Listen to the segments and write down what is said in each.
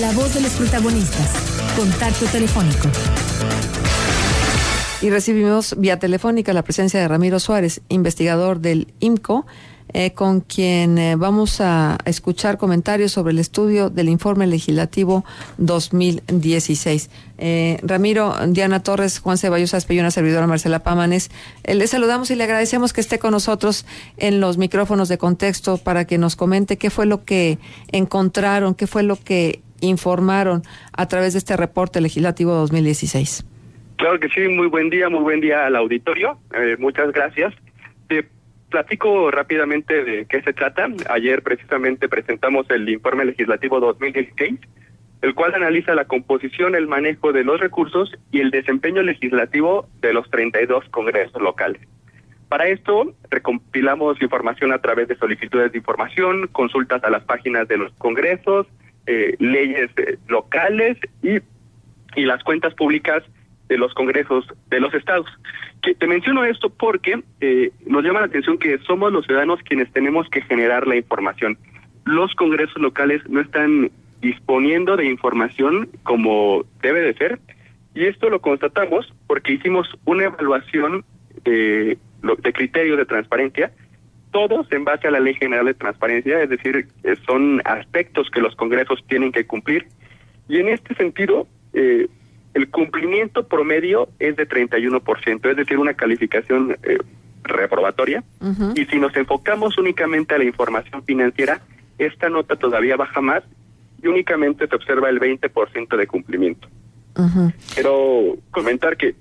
La voz de los protagonistas. Contacto telefónico. Y recibimos vía telefónica la presencia de Ramiro Suárez, investigador del IMCO, con quien vamos a escuchar comentarios sobre el estudio del informe legislativo 2016. Ramiro, Diana Torres, Juan Ceballos Aspe y una servidora Marcela Pámanes, le saludamos y le agradecemos que esté con nosotros en los micrófonos de Contexto para que nos comente qué fue lo que encontraron, qué fue lo que informaron a través de este reporte legislativo 2016. Claro que sí, muy buen día al auditorio, muchas gracias. Te platico rápidamente de qué se trata. Ayer precisamente presentamos el informe legislativo 2016, el cual analiza la composición, el manejo de los recursos y el desempeño legislativo de los 32 congresos locales. Para esto, recompilamos información a través de solicitudes de información, consultas a las páginas de los congresos, leyes locales y las cuentas públicas de los congresos de los estados. Te menciono esto porque nos llama la atención que somos los ciudadanos quienes tenemos que generar la información. Los congresos locales no están disponiendo de información como debe de ser, y esto lo constatamos porque hicimos una evaluación de criterios de transparencia, todos en base a la Ley General de Transparencia, es decir, son aspectos que los congresos tienen que cumplir, y en este sentido, el cumplimiento promedio es de 31%, es decir, una calificación reprobatoria. Uh-huh. Y si nos enfocamos únicamente a la información financiera, esta nota todavía baja más y únicamente se observa el 20% de cumplimiento. Uh-huh. Quiero comentar que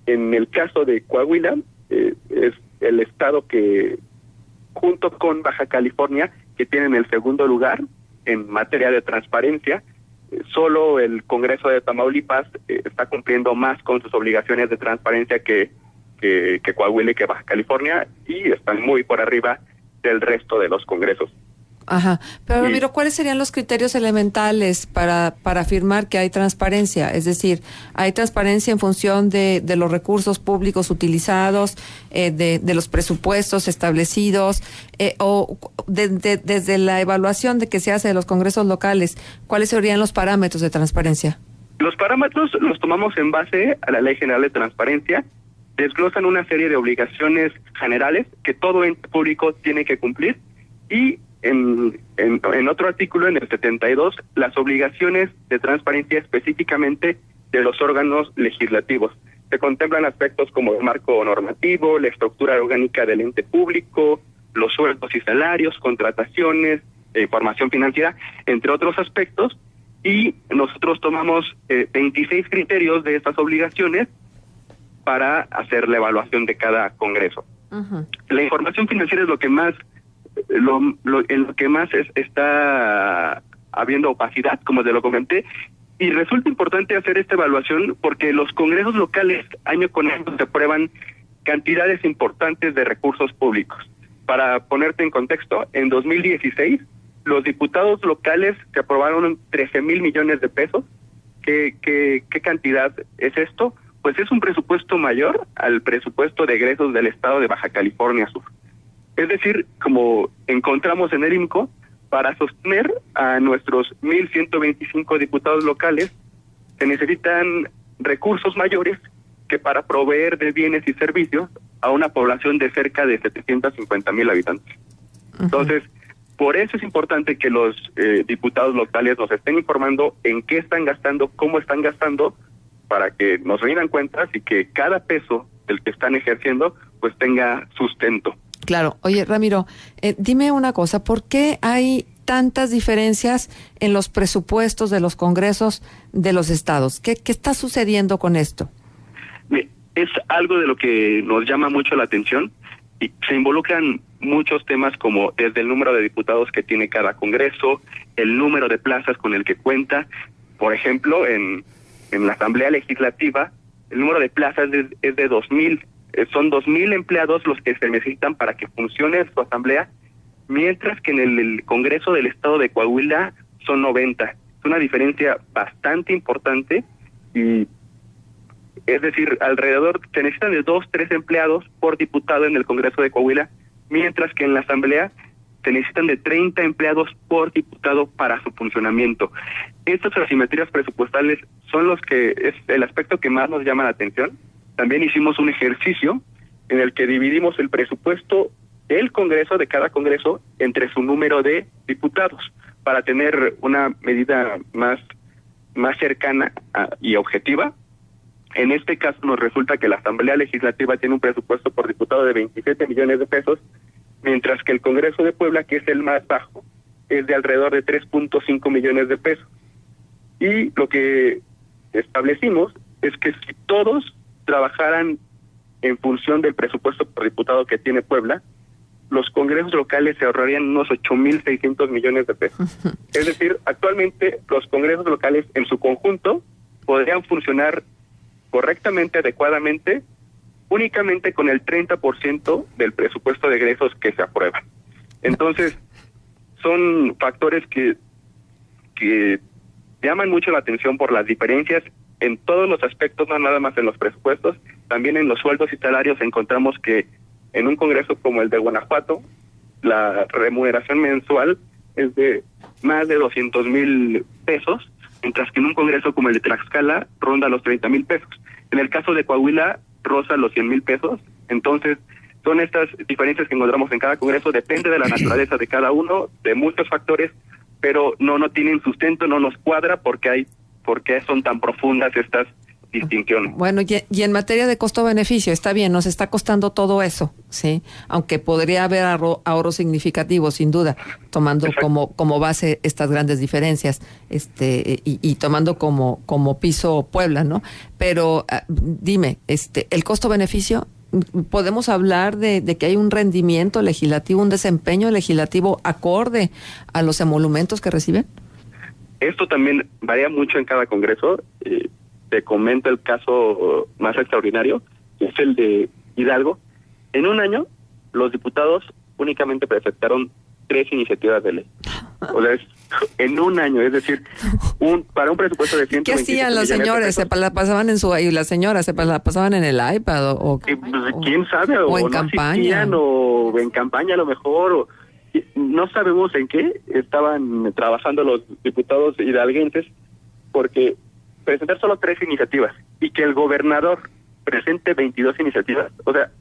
en el caso de Coahuila, es el estado que, junto con Baja California, que tienen el segundo lugar en materia de transparencia. Solo el Congreso de Tamaulipas está cumpliendo más con sus obligaciones de transparencia que Coahuila y que Baja California, y están muy por arriba del resto de los congresos. Ajá, pero Ramiro, ¿cuáles serían los criterios elementales para afirmar que hay transparencia? Es decir, ¿hay transparencia en función de los recursos públicos utilizados, de los presupuestos establecidos, o desde la evaluación de que se hace de los congresos locales? ¿Cuáles serían los parámetros de transparencia? Los parámetros los tomamos en base a la Ley General de Transparencia, desglosan una serie de obligaciones generales que todo ente público tiene que cumplir, y en otro artículo, en el 72, las obligaciones de transparencia específicamente de los órganos legislativos. Se contemplan aspectos como el marco normativo, la estructura orgánica del ente público, los sueldos y salarios, contrataciones, información financiera, entre otros aspectos, y nosotros tomamos 26 criterios de estas obligaciones para hacer la evaluación de cada congreso. Uh-huh. La información financiera es lo que más en lo que más está habiendo opacidad, como te lo comenté, y resulta importante hacer esta evaluación porque los congresos locales año con año se aprueban cantidades importantes de recursos públicos. Para ponerte en contexto, en 2016 los diputados locales se aprobaron 13,000 millones de pesos. ¿Qué cantidad es esto? Pues es un presupuesto mayor al presupuesto de egresos del estado de Baja California Sur. Es decir, como encontramos en el IMCO, para sostener a nuestros 1,125 diputados locales, se necesitan recursos mayores que para proveer de bienes y servicios a una población de cerca de 750,000 habitantes. Uh-huh. Entonces, por eso es importante que los diputados locales nos estén informando en qué están gastando, cómo están gastando, para que nos rindan cuentas y que cada peso del que están ejerciendo pues tenga sustento. Claro. Oye, Ramiro, dime una cosa, ¿por qué hay tantas diferencias en los presupuestos de los congresos de los estados? ¿Qué está sucediendo con esto? Es algo de lo que nos llama mucho la atención, y se involucran muchos temas como desde el número de diputados que tiene cada congreso, el número de plazas con el que cuenta. Por ejemplo, en la Asamblea Legislativa, el número de plazas es de 2,000. Son 2,000 empleados los que se necesitan para que funcione su asamblea, mientras que en el Congreso del Estado de Coahuila son 90. Es una diferencia bastante importante, y es decir, alrededor se necesitan de 2-3 empleados por diputado en el Congreso de Coahuila, mientras que en la asamblea se necesitan de 30 empleados por diputado para su funcionamiento. Estas asimetrías presupuestales son los que es el aspecto que más nos llama la atención. También hicimos un ejercicio en el que dividimos el presupuesto del Congreso, de cada Congreso, entre su número de diputados, para tener una medida más cercana y objetiva. En este caso nos resulta que la Asamblea Legislativa tiene un presupuesto por diputado de 27 millones de pesos, mientras que el Congreso de Puebla, que es el más bajo, es de alrededor de 3.5 millones de pesos. Y lo que establecimos es que si todos trabajaran en función del presupuesto por diputado que tiene Puebla, los congresos locales se ahorrarían unos 8.600 millones de pesos. Es decir, actualmente los congresos locales en su conjunto podrían funcionar correctamente, adecuadamente, únicamente con el 30% del presupuesto de egresos que se aprueban. Entonces, son factores que llaman mucho la atención por las diferencias en todos los aspectos, no nada más en los presupuestos, también en los sueldos y salarios encontramos que en un congreso como el de Guanajuato, la remuneración mensual es de más de 200,000 pesos, mientras que en un congreso como el de Tlaxcala ronda los 30,000 pesos. En el caso de Coahuila, roza los 100,000 pesos. Entonces, son estas diferencias que encontramos en cada congreso, depende de la naturaleza de cada uno, de muchos factores, pero no tienen sustento, no nos cuadra porque son tan profundas estas distinciones. Bueno, y en materia de costo-beneficio, está bien, nos está costando todo eso, ¿sí? Aunque podría haber ahorros significativos, sin duda, tomando como base estas grandes diferencias, y tomando como piso Puebla, ¿no? Pero dime, el costo-beneficio, ¿podemos hablar de que hay un rendimiento legislativo, un desempeño legislativo acorde a los emolumentos que reciben? Esto también varía mucho en cada congreso. Te comento el caso más extraordinario, que es el de Hidalgo. En un año, los diputados únicamente presentaron 3 iniciativas de ley. O sea, en un año, es decir, para un presupuesto de 127 ¿Qué hacían los señores? ¿Se la pasaban y las señoras se la pasaban en el iPad? ¿Quién sabe? O en no campaña. O en campaña a lo mejor, no sabemos en qué estaban trabajando los diputados hidalguenses, porque presentar solo 3 iniciativas y que el gobernador presente 22 iniciativas, o sea,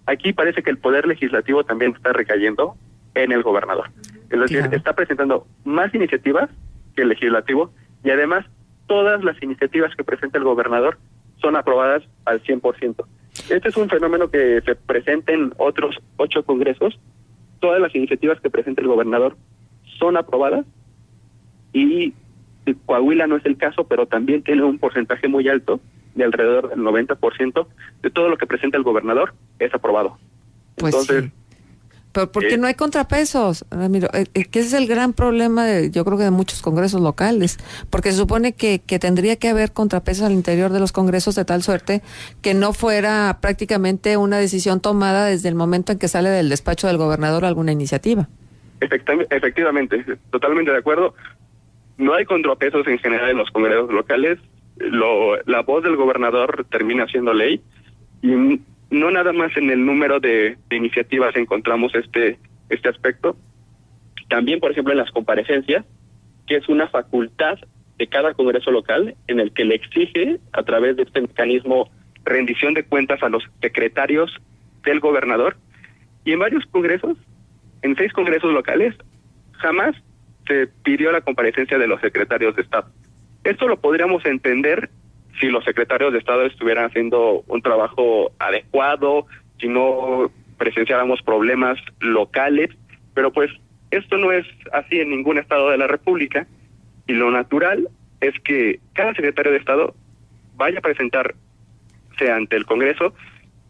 aquí parece que el poder legislativo también está recayendo en el gobernador. Es decir, claro, está presentando más iniciativas que el legislativo y además todas las iniciativas que presenta el gobernador son aprobadas al 100%. Este es un fenómeno que se presenta en otros 8 congresos. Todas las iniciativas que presenta el gobernador son aprobadas y Coahuila no es el caso, pero también tiene un porcentaje muy alto, de alrededor del 90%, de todo lo que presenta el gobernador es aprobado. Pues entonces, sí. Pero ¿por qué no hay contrapesos, Ramiro? Que ese es el gran problema, yo creo que de muchos congresos locales, porque se supone que tendría que haber contrapesos al interior de los congresos de tal suerte que no fuera prácticamente una decisión tomada desde el momento en que sale del despacho del gobernador alguna iniciativa. Efectivamente, totalmente de acuerdo. No hay contrapesos en general en los congresos locales. La voz del gobernador termina siendo ley y no nada más en el número de iniciativas encontramos este aspecto. También, por ejemplo, en las comparecencias, que es una facultad de cada congreso local en el que le exige, a través de este mecanismo, rendición de cuentas a los secretarios del gobernador. Y en varios congresos, en 6 congresos locales, jamás se pidió la comparecencia de los secretarios de Estado. Esto lo podríamos entender si los secretarios de Estado estuvieran haciendo un trabajo adecuado, si no presenciáramos problemas locales, pero pues esto no es así en ningún estado de la República, y lo natural es que cada secretario de Estado vaya a presentarse ante el Congreso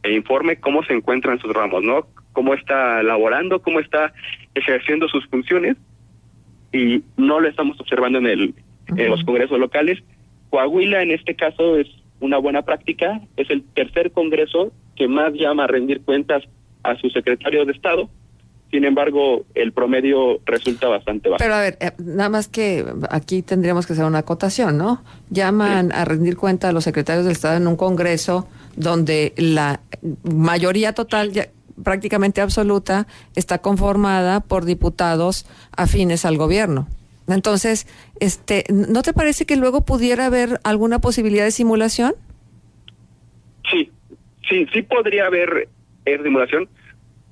e informe cómo se encuentra en sus ramos, ¿no? Cómo está laborando, cómo está ejerciendo sus funciones, y no lo estamos observando en los congresos locales. Coahuila, en este caso, es una buena práctica, es el tercer congreso que más llama a rendir cuentas a sus secretarios de Estado. Sin embargo, el promedio resulta bastante bajo. Pero a ver, nada más que aquí tendríamos que hacer una acotación, ¿no? Llaman a rendir cuenta a los secretarios de Estado en un congreso donde la mayoría total prácticamente absoluta está conformada por diputados afines al gobierno. Entonces, ¿no te parece que luego pudiera haber alguna posibilidad de simulación? Sí podría haber simulación.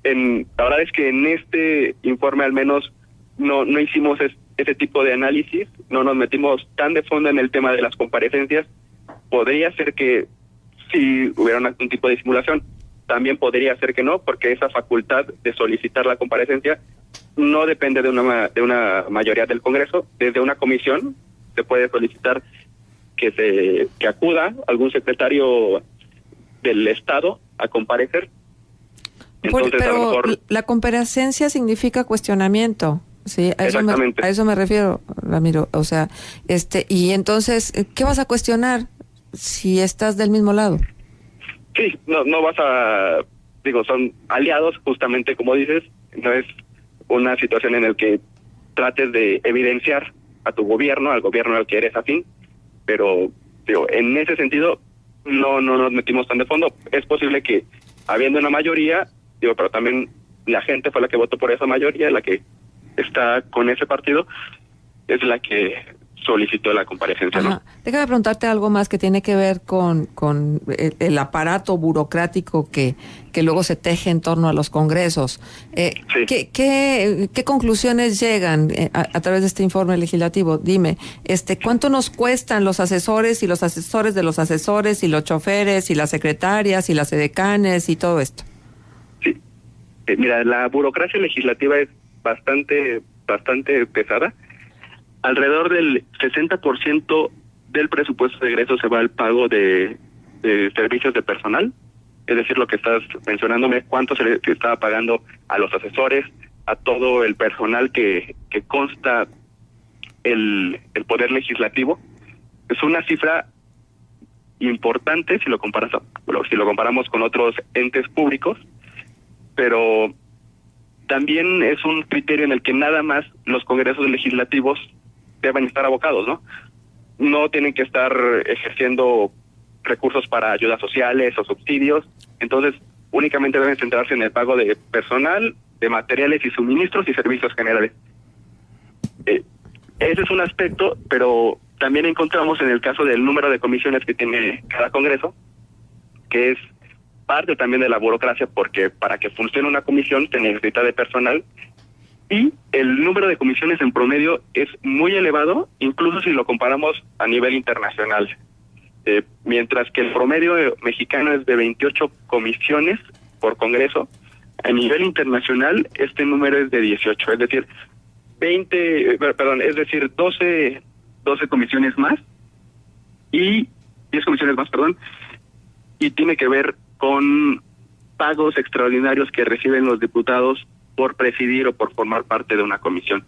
La verdad es que en este informe al menos no hicimos ese tipo de análisis, no nos metimos tan de fondo en el tema de las comparecencias. Podría ser que si hubiera algún tipo de simulación, también podría ser que no, porque esa facultad de solicitar la comparecencia no depende de una mayoría del Congreso. Desde una comisión se puede solicitar que acuda algún secretario del Estado a comparecer. Entonces, pero a lo mejor la comparecencia significa cuestionamiento, sí, a eso me refiero, Ramiro. O sea, y entonces, ¿qué vas a cuestionar si estás del mismo lado? Sí, no vas a, son aliados, justamente como dices, no es una situación en la que trates de evidenciar a tu gobierno, al gobierno al que eres afín, pero en ese sentido no nos metimos tan de fondo. Es posible que habiendo una mayoría, pero también la gente fue la que votó por esa mayoría, la que está con ese partido, es la que solicitó la comparecencia, ¿no? Déjame preguntarte algo más que tiene que ver con el aparato burocrático que luego se teje en torno a los congresos. Sí. ¿Qué conclusiones llegan a través de este informe legislativo? Dime, ¿cuánto nos cuestan los asesores y los asesores de los asesores y los choferes y las secretarias y las edecanes y todo esto? Sí. Mira, la burocracia legislativa es bastante pesada. Alrededor del 60% del presupuesto de egresos se va al pago de servicios de personal, es decir, lo que estás mencionándome, cuánto se le estaba pagando a los asesores, a todo el personal que consta el Poder Legislativo. Es una cifra importante si lo comparamos con otros entes públicos, pero también es un criterio en el que nada más los congresos legislativos deben estar abocados, ¿no? No tienen que estar ejerciendo recursos para ayudas sociales o subsidios, entonces únicamente deben centrarse en el pago de personal, de materiales y suministros y servicios generales. Ese es un aspecto, pero también encontramos en el caso del número de comisiones que tiene cada congreso, que es parte también de la burocracia, porque para que funcione una comisión se necesita de personal, y el número de comisiones en promedio es muy elevado, incluso si lo comparamos a nivel internacional. Mientras que el promedio mexicano es de 28 comisiones por congreso, a nivel internacional este número es de 18, es decir, 12 comisiones más, y 10 comisiones más, y tiene que ver con pagos extraordinarios que reciben los diputados por presidir o por formar parte de una comisión.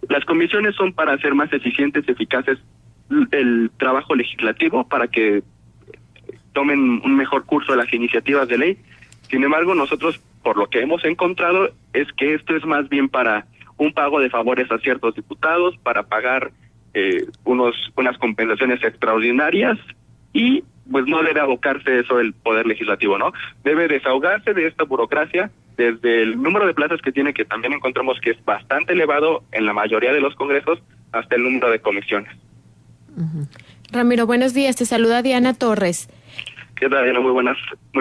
Las comisiones son para hacer más eficientes y eficaces el trabajo legislativo, para que tomen un mejor curso de las iniciativas de ley. Sin embargo, nosotros, por lo que hemos encontrado, es que esto es más bien para un pago de favores a ciertos diputados, para pagar unas compensaciones extraordinarias, y pues no debe abocarse eso el Poder Legislativo, ¿no? Debe desahogarse de esta burocracia, desde el número de plazas que tiene, que también encontramos que es bastante elevado en la mayoría de los congresos, hasta el número de comisiones. Uh-huh. Ramiro, buenos días, te saluda Diana Torres. ¿Qué tal, Diana? Muy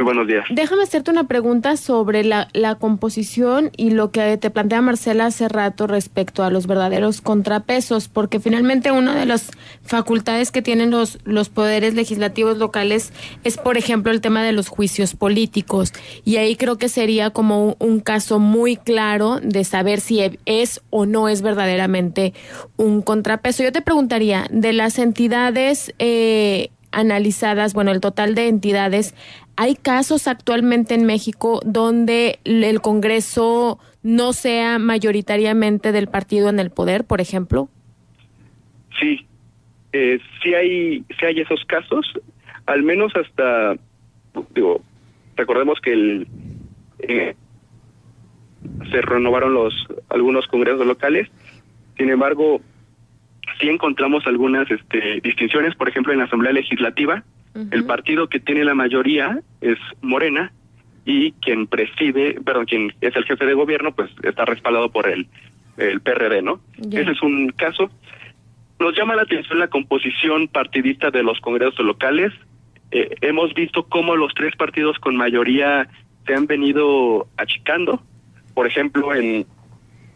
buenos días. Déjame hacerte una pregunta sobre la composición y lo que te plantea Marcela hace rato respecto a los verdaderos contrapesos, porque finalmente una de las facultades que tienen los poderes legislativos locales es, por ejemplo, el tema de los juicios políticos, y ahí creo que sería como un caso muy claro de saber si es o no es verdaderamente un contrapeso. Yo te preguntaría, de las entidades analizadas, el total de entidades, ¿hay casos actualmente en México donde el Congreso no sea mayoritariamente del partido en el poder, por ejemplo? Sí, sí hay esos casos, al menos hasta, recordemos que se renovaron algunos congresos locales. Sin embargo, sí encontramos algunas distinciones. Por ejemplo, en la Asamblea Legislativa, uh-huh, el partido que tiene la mayoría es Morena, y quien es el jefe de gobierno, pues está respaldado por el PRD, ¿no? Ya. Ese es un caso. Nos llama la atención la composición partidista de los congresos locales. Hemos visto cómo los tres partidos con mayoría se han venido achicando. Por ejemplo, en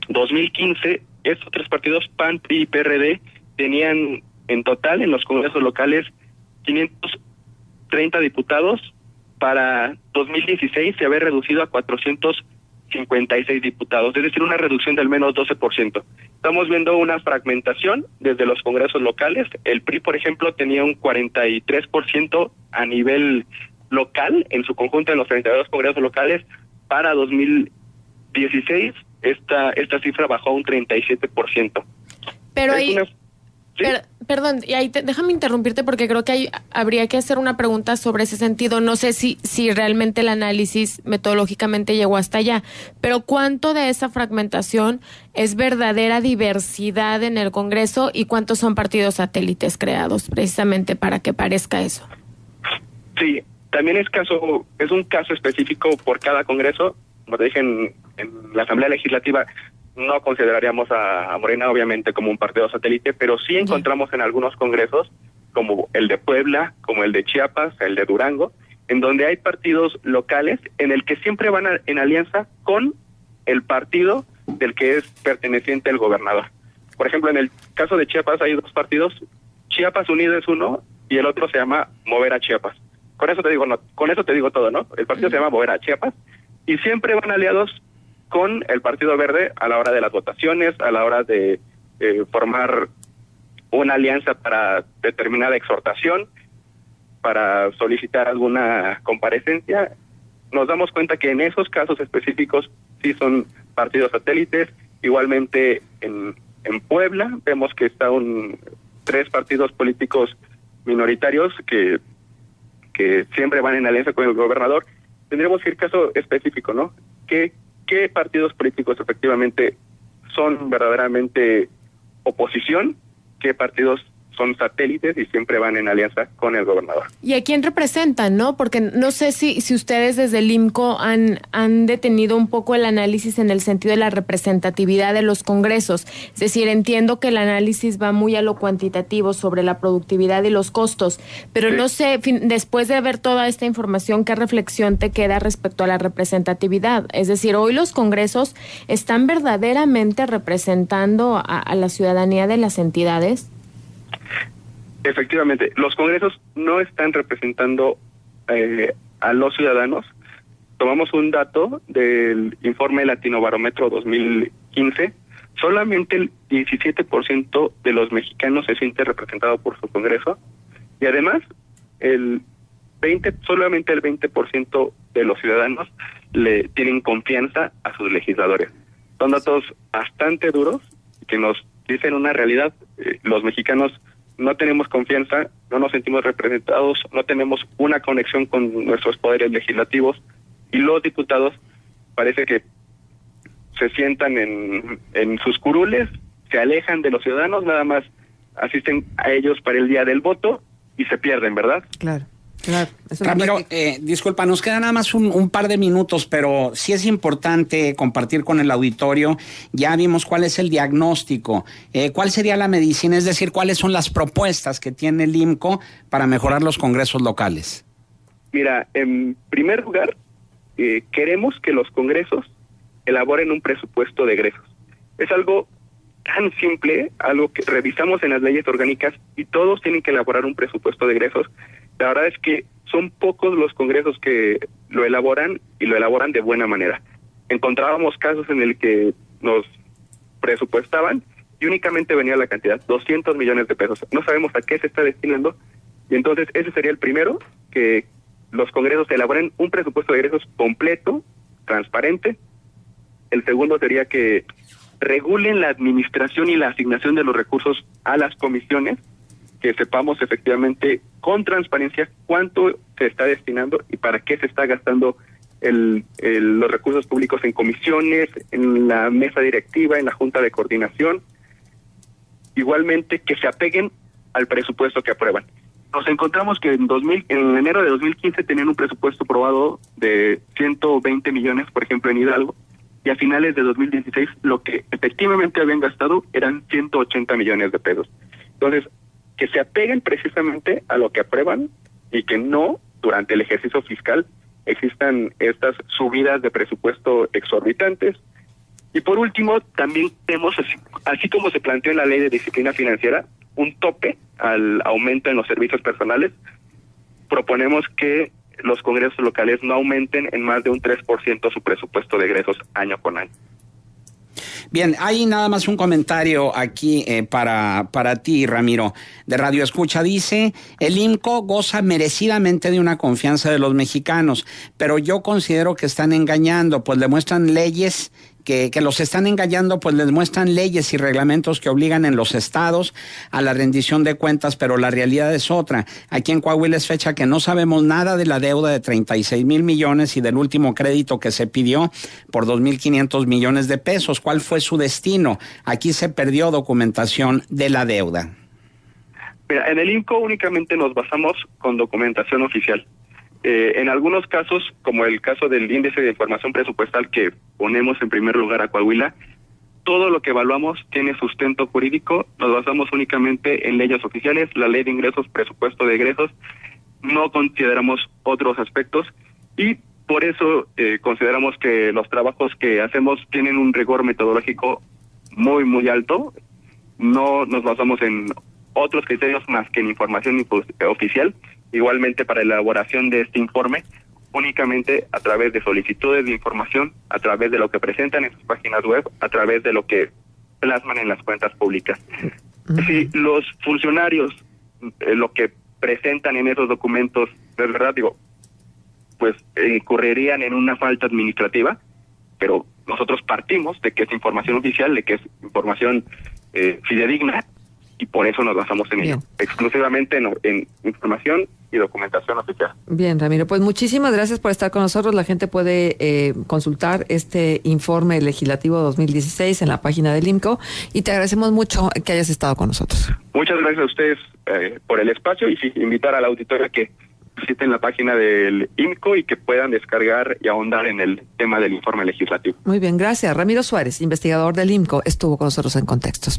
2015, estos tres partidos, PAN, PRI y PRD, tenían en total en los congresos locales 530 diputados. Para 2016 se había reducido a 456 diputados, es decir, una reducción del menos 12%. Estamos viendo una fragmentación desde los congresos locales. El PRI, por ejemplo, tenía un 43% a nivel local, en su conjunto en los 32 congresos locales. Para 2016, esta cifra bajó a un 37%. Pero ahí... ¿Sí? Perdón, y ahí déjame interrumpirte porque creo que habría que hacer una pregunta sobre ese sentido. No sé si realmente el análisis metodológicamente llegó hasta allá, pero ¿cuánto de esa fragmentación es verdadera diversidad en el Congreso y cuántos son partidos satélites creados precisamente para que parezca eso? Sí, también es un caso específico por cada Congreso. Como te dije, en la Asamblea Legislativa no consideraríamos a Morena obviamente como un partido satélite, pero sí encontramos en algunos congresos, como el de Puebla, como el de Chiapas, el de Durango, en donde hay partidos locales en el que siempre van en alianza con el partido del que es perteneciente el gobernador. Por ejemplo, en el caso de Chiapas hay dos partidos, Chiapas Unido es uno y el otro se llama Mover a Chiapas. Con eso te digo todo, ¿no? El partido se llama Mover a Chiapas y siempre van aliados con el Partido Verde a la hora de las votaciones, a la hora de formar una alianza para determinada exhortación, para solicitar alguna comparecencia. Nos damos cuenta que en esos casos específicos sí son partidos satélites. Igualmente en Puebla vemos que está tres partidos políticos minoritarios que siempre van en alianza con el gobernador. Tendríamos que ir caso específico, ¿no? ¿Qué partidos políticos efectivamente son verdaderamente oposición? ¿Qué partidos son satélites y siempre van en alianza con el gobernador? ¿Y a quién representan, no? Porque no sé si ustedes desde el IMCO han detenido un poco el análisis en el sentido de la representatividad de los congresos. Es decir, entiendo que el análisis va muy a lo cuantitativo sobre la productividad y los costos, pero sí. No sé, después de ver toda esta información, ¿qué reflexión te queda respecto a la representatividad? Es decir, hoy los congresos están verdaderamente representando a la ciudadanía de las entidades. Efectivamente, los congresos no están representando a los ciudadanos. Tomamos un dato del informe Latinobarómetro 2015. Solamente el 17% de los mexicanos se siente representado por su congreso y además solamente el 20% de los ciudadanos le tienen confianza a sus legisladores. Son datos bastante duros que nos dicen una realidad. Los mexicanos no tenemos confianza, no nos sentimos representados, no tenemos una conexión con nuestros poderes legislativos y los diputados parece que se sientan en sus curules, se alejan de los ciudadanos, nada más asisten a ellos para el día del voto y se pierden, ¿verdad? Claro. Ramiro, disculpa, nos queda nada más un par de minutos, pero sí es importante compartir con el auditorio. Ya vimos cuál es el diagnóstico, cuál sería la medicina, es decir, cuáles son las propuestas que tiene el IMCO para mejorar los congresos locales. Mira, en primer lugar, queremos que los congresos elaboren un presupuesto de egresos. Es algo tan simple, algo que revisamos en las leyes orgánicas y todos tienen que elaborar un presupuesto de egresos. La verdad es que son pocos los congresos que lo elaboran y lo elaboran de buena manera. Encontrábamos casos en el que nos presupuestaban y únicamente venía la cantidad, 200 millones de pesos. No sabemos a qué se está destinando y entonces ese sería el primero, que los congresos elaboren un presupuesto de egresos completo, transparente. El segundo sería que regulen la administración y la asignación de los recursos a las comisiones, que sepamos efectivamente con transparencia cuánto se está destinando y para qué se está gastando los recursos públicos en comisiones, en la mesa directiva, en la junta de coordinación. Igualmente que se apeguen al presupuesto que aprueban. nos encontramos que en enero de 2015 tenían un presupuesto aprobado de 120 millones, por ejemplo, en Hidalgo, y a finales de 2016 lo que efectivamente habían gastado eran 180 millones de pesos. Entonces, que se apeguen precisamente a lo que aprueban y que no, durante el ejercicio fiscal, existan estas subidas de presupuesto exorbitantes. Y por último, también tenemos, así como se planteó en la Ley de Disciplina Financiera, un tope al aumento en los servicios personales. Proponemos que los congresos locales no aumenten en más de un 3% su presupuesto de egresos año con año. Bien, hay nada más un comentario aquí para ti, Ramiro, de Radio Escucha. Dice, el IMCO goza merecidamente de una confianza de los mexicanos, pero yo considero que están engañando, pues le muestran leyes que los están engañando, pues les muestran leyes y reglamentos que obligan en los estados a la rendición de cuentas, pero la realidad es otra. Aquí en Coahuila es fecha que no sabemos nada de la deuda de 36,000 millones y del último crédito que se pidió por 2,500 millones de pesos. ¿Cuál fue su destino? Aquí se perdió documentación de la deuda. Mira, en el IMCO únicamente nos basamos con documentación oficial. En algunos casos, como el caso del índice de información presupuestal que ponemos en primer lugar a Coahuila, todo lo que evaluamos tiene sustento jurídico, nos basamos únicamente en leyes oficiales, la ley de ingresos, presupuesto de egresos, no consideramos otros aspectos y por eso consideramos que los trabajos que hacemos tienen un rigor metodológico muy, muy alto, no nos basamos en otros criterios más que en información oficial. Igualmente para la elaboración de este informe, únicamente a través de solicitudes de información, a través de lo que presentan en sus páginas web, a través de lo que plasman en las cuentas públicas. Si los funcionarios lo que presentan en esos documentos, de verdad pues incurrirían en una falta administrativa, pero nosotros partimos de que es información oficial, de que es información fidedigna, y por eso nos basamos en ello, exclusivamente en información y documentación oficial. Bien, Ramiro, pues muchísimas gracias por estar con nosotros. La gente puede consultar este informe legislativo 2016 en la página del IMCO y te agradecemos mucho que hayas estado con nosotros. Muchas gracias a ustedes por el espacio y sí, invitar a la auditoría que visiten la página del IMCO y que puedan descargar y ahondar en el tema del informe legislativo. Muy bien, gracias. Ramiro Suárez, investigador del IMCO, estuvo con nosotros en Contextos.